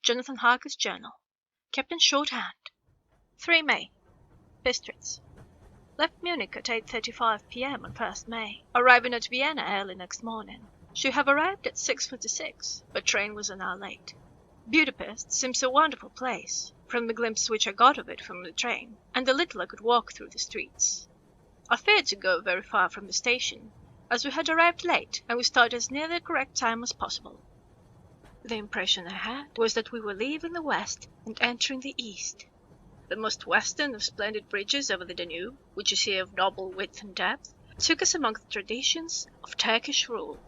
Jonathan Harker's journal, kept in shorthand. 3 May. Bistritz. Left Munich at 8:35 p.m. on 1st May, arriving at Vienna early next morning. Should have arrived at 6:46, but train was an hour late. Budapest seems a wonderful place, from the glimpse which I got of it from the train, and the little I could walk through the streets. I feared to go very far from the station, as we had arrived late and we started as near the correct time as possible. The impression I had was that we were leaving the west and entering the east. The most western of splendid bridges over the Danube, which you see of noble width and depth, took us among the traditions of Turkish rule.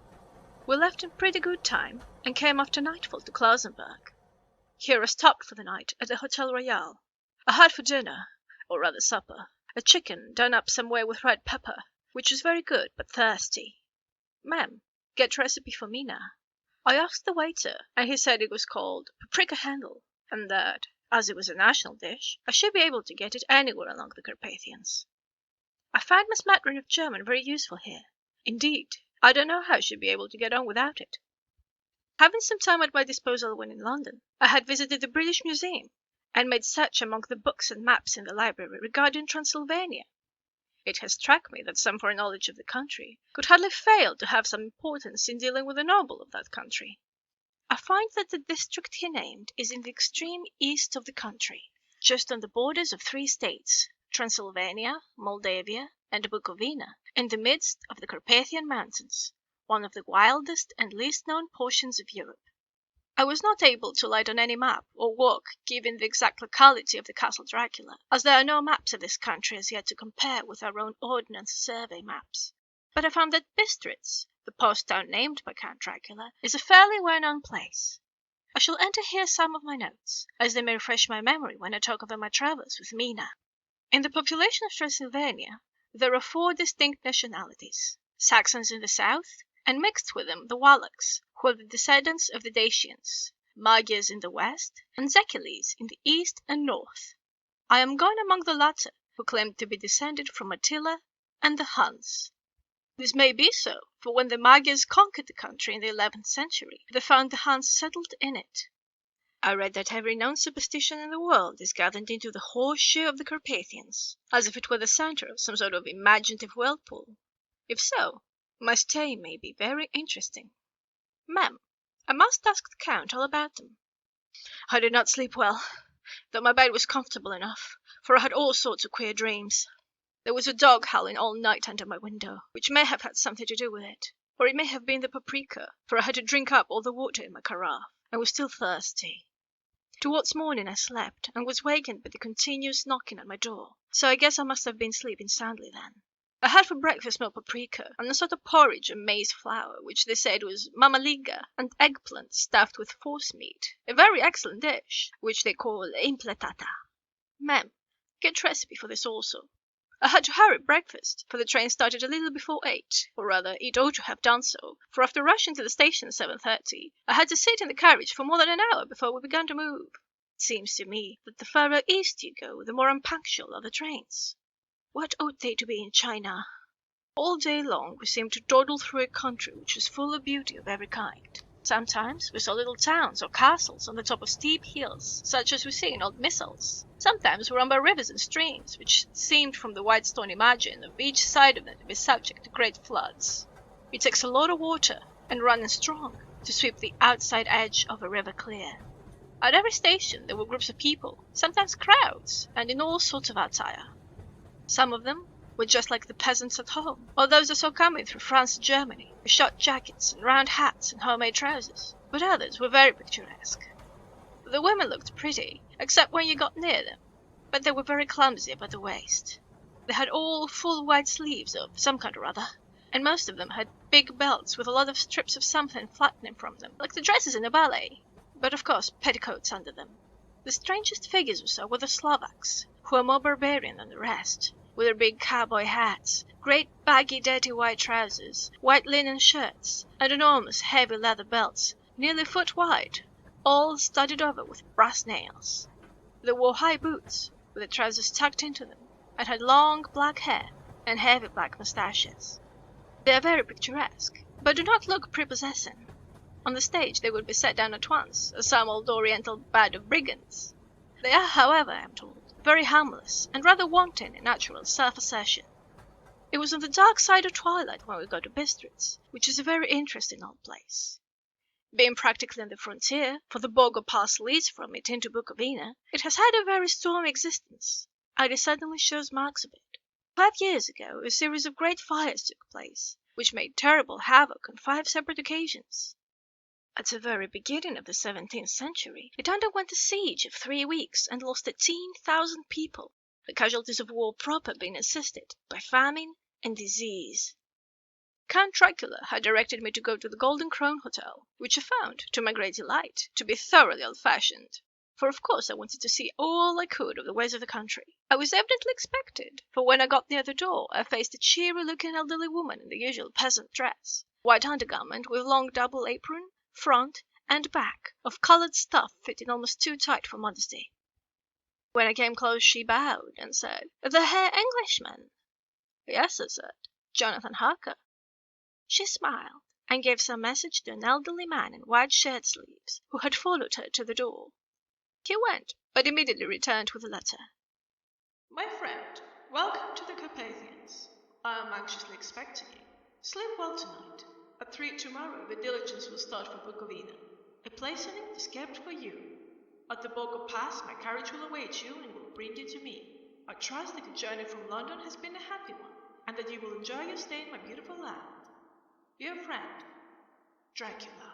We left in pretty good time and came after nightfall to Klausenberg. Here I stopped for the night at the Hotel Royal. I had for dinner, or rather supper, a chicken done up some way with red pepper, which was very good but thirsty. "Ma'am, get recipe for me now." I asked the waiter, and he said it was called paprika handle, and that, as it was a national dish, I should be able to get it anywhere along the Carpathians. I find my smattering of German very useful here. Indeed, I don't know how I should be able to get on without it. Having some time at my disposal when in London, I had visited the British Museum, and made search among the books and maps in the library regarding Transylvania. It has struck me that some foreknowledge of the country could hardly fail to have some importance in dealing with the noble of that country. I find that the district he named is in the extreme east of the country, just on the borders of 3 states, Transylvania, Moldavia, and Bukovina, in the midst of the Carpathian Mountains, one of the wildest and least known portions of Europe. I was not able to light on any map or walk giving the exact locality of the Castle Dracula, as there are no maps of this country as yet to compare with our own Ordnance Survey maps. But I found that Bistritz, the post town named by Count Dracula, is a fairly well-known place. I shall enter here some of my notes, as they may refresh my memory when I talk over my travels with Mina. In the population of Transylvania, there are 4 distinct nationalities: Saxons in the south, and mixed with them the Wallachs, who are the descendants of the Dacians, Magyars in the west, and Zekiles in the east and north. I am going among the latter, who claim to be descended from Attila and the Huns. This may be so, for when the Magyars conquered the country in the 11th century, they found the Huns settled in it. I read that every known superstition in the world is gathered into the horseshoe of the Carpathians, as if it were the center of some sort of imaginative whirlpool. If so, my stay may be very interesting. Ma'am, I must ask the Count all about them. I did not sleep well, though my bed was comfortable enough, for I had all sorts of queer dreams. There was a dog howling all night under my window, which may have had something to do with it, or it may have been the paprika, for I had to drink up all the water in my carafe, and was still thirsty. Towards morning I slept, and was wakened by the continuous knocking at my door, so I guess I must have been sleeping soundly then. I had for breakfast smoked paprika and a sort of porridge of maize flour, which they said was mamaliga, and eggplant stuffed with forcemeat, a very excellent dish, which they call impletata. Ma'am, get recipe for this also. I had to hurry breakfast, for the train started a little before 8, or rather it ought to have done so, for after rushing to the station at 7:30, I had to sit in the carriage for more than an hour before we began to move. It seems to me that the further east you go, the more unpunctual are the trains. What ought they to be in China? All day long we seemed to dawdle through a country which was full of beauty of every kind. Sometimes we saw little towns or castles on the top of steep hills, such as we see in old missals. Sometimes we ran by rivers and streams, which seemed from the white stony margin of each side of them to be subject to great floods. It takes a lot of water, and running strong, to sweep the outside edge of a river clear. At every station there were groups of people, sometimes crowds, and in all sorts of attire. Some of them were just like the peasants at home, or those I saw coming through France and Germany, with short jackets and round hats and homemade trousers, but others were very picturesque. The women looked pretty, except when you got near them, but they were very clumsy about the waist. They had all full white sleeves of some kind or other, and most of them had big belts with a lot of strips of something flattening from them, like the dresses in a ballet, but of course petticoats under them. The strangest figures we saw were the Slovaks, who are more barbarian than the rest, with their big cowboy hats, great baggy dirty white trousers, white linen shirts, and enormous heavy leather belts, nearly a foot wide, all studded over with brass nails. They wore high boots, with the trousers tucked into them, and had long black hair and heavy black moustaches. They are very picturesque, but do not look prepossessing. On the stage they would be set down at once as some old oriental band of brigands. They are, however, I am told, very harmless and rather wanting in natural self-assertion. It was on the dark side of twilight when we got to Bistritz, which is a very interesting old place. Being practically on the frontier, for the Borgo Pass leads from it into Bukovina, it has had a very stormy existence, and it certainly shows marks of it. 5 years ago a series of great fires took place, which made terrible havoc on 5 separate occasions. At the very beginning of the 17th century, it underwent a siege of 3 weeks and lost 18,000 people, the casualties of war proper being assisted by famine and disease. Count Dracula had directed me to go to the Golden Krone Hotel, which I found, to my great delight, to be thoroughly old-fashioned. For of course I wanted to see all I could of the ways of the country. I was evidently expected, for when I got near the door I faced a cheery-looking elderly woman in the usual peasant dress, white undergarment with long double apron, front and back, of coloured stuff fitting almost too tight for modesty. When I came close she bowed and said, "The Herr Englishman?" "Yes," I said, "Jonathan Harker." She smiled, and gave some message to an elderly man in white shirt sleeves, who had followed her to the door. He went, but immediately returned with a letter. "My friend, welcome to the Carpathians. I am anxiously expecting you. Sleep well tonight. At 3 tomorrow the diligence will start for Bukovina. A place on it is kept for you. At the Borgo Pass my carriage will await you and will bring you to me. I trust that your journey from London has been a happy one, and that you will enjoy your stay in my beautiful land. Your friend, Dracula."